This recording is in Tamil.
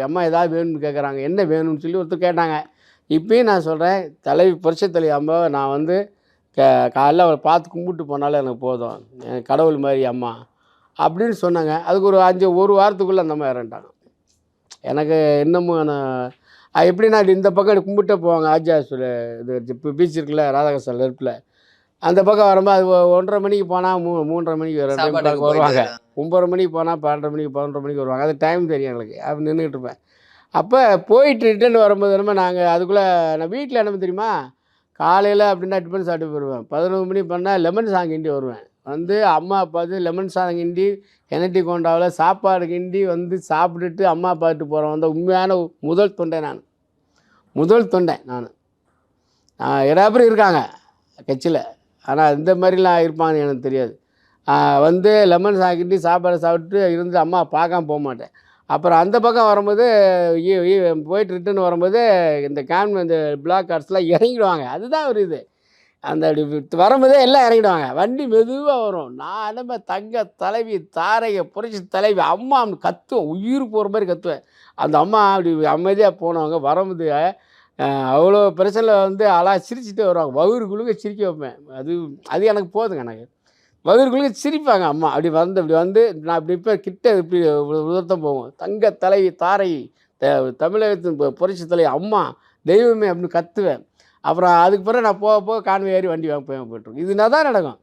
அம்மா ஏதாவது வேணும்னு கேட்குறாங்க, என்ன வேணும்னு சொல்லி ஒருத்தர் கேட்டாங்க. இப்பயும் நான் சொல்கிறேன், புரட்சித் தலைவி அம்மாவை நான் வந்து காலைல அவளை பார்த்து கும்பிட்டு போனாலே எனக்கு போதும், எனக்கு கடவுள் மாதிரி அம்மா அப்படின்னு சொன்னாங்க. அதுக்கு ஒரு வாரத்துக்குள்ளே அந்த அம்மா இறந்துட்டாங்க. எனக்கு இன்னமும் எப்படின்னா இந்த பக்கம் கும்பிட்டே போவாங்க. ஆர்ஜி ஹாஸ்பிட்டல் இது இப்போ பீச் இருக்குல்ல, ராதாகிருஷ்ணன் லெஃப்ட்டில், அந்த பக்கம் வரும்போது அது 1:30 மணிக்கு போனால் 3:30 மணிக்கு 2 வருவாங்க. 9:30 மணிக்கு போனால் 12:30 மணிக்கு 11:30 மணிக்கு வருவாங்க. அது டைம் தெரியும் எங்களுக்கு. அப்படி நின்றுக்கிட்டு இருப்பேன். அப்போ போயிட்டு ரிட்டர்ன் வரும்போது என்னமோ நாங்கள் அதுக்குள்ளே நான் வீட்டில் என்ன தெரியுமா, காலையில் அப்படின்னா டிஃபன் சாப்பிட்டு போயிடுவேன். 11 மணி பண்ணால் லெமன் சாதம் கிண்டி வருவேன். வந்து அம்மா அப்பாவுக்கு லெமன் சாதம் கிண்டி எனர்ஜி கொண்டாவில் சாப்பாடு கிண்டி வந்து சாப்பிட்டுட்டு அம்மா பார்த்துட்டு போகிறேன். வந்து உண்மையான முதல் தொண்டை நான். நிறையா பேர் இருக்காங்க கட்சியில், ஆனால் இந்த மாதிரிலாம் இருப்பாங்கன்னு எனக்கு தெரியாது. வந்து லெமன் சாக்கிட்டு சாப்பாடு சாப்பிட்டு இருந்து அம்மா பார்க்காம போக மாட்டேன். அப்புறம் அந்த பக்கம் வரும்போது போயிட்டு ரிட்டர்ன் வரும்போது இந்த பிளாக் கார்ட்ஸ்லாம் இறங்கிடுவாங்க. அதுதான் ஒரு இது. அந்த வரும்போதே எல்லாம் இறங்கிடுவாங்க. வண்டி மெதுவாக வரும். நான் என்னமே தங்க தலைவி தாரையை புரட்சி தலைவி அம்மா கத்துவேன், உயிர் போகிற மாதிரி கத்துவேன். அந்த அம்மா அப்படி அமைதியாக போனவங்க வரும்போது அவ்வளோ பிரச்சனையில் வந்து சிரிச்சுட்டே வருவாங்க. வயிறுக்குழுங்க சிரிக்க வைப்பேன். அது எனக்கு போதுங்க. எனக்கு வயிறுக்குழுங்க சிரிப்பாங்க அம்மா. அப்படி வந்து நான் இப்படி இப்போ கிட்ட இப்படி உதர்த்தம் போவோம். தங்க தலைவி தாரை தமிழகத்தின் புரட்சி தலைவி அம்மா தெய்வமே அப்படின்னு கத்துவேன். அப்புறம் அதுக்கு பிறகு நான் போக கான்வே ஏறி வண்டி போயிட்டுருக்கோம். இதுனா தான் நடக்கும்.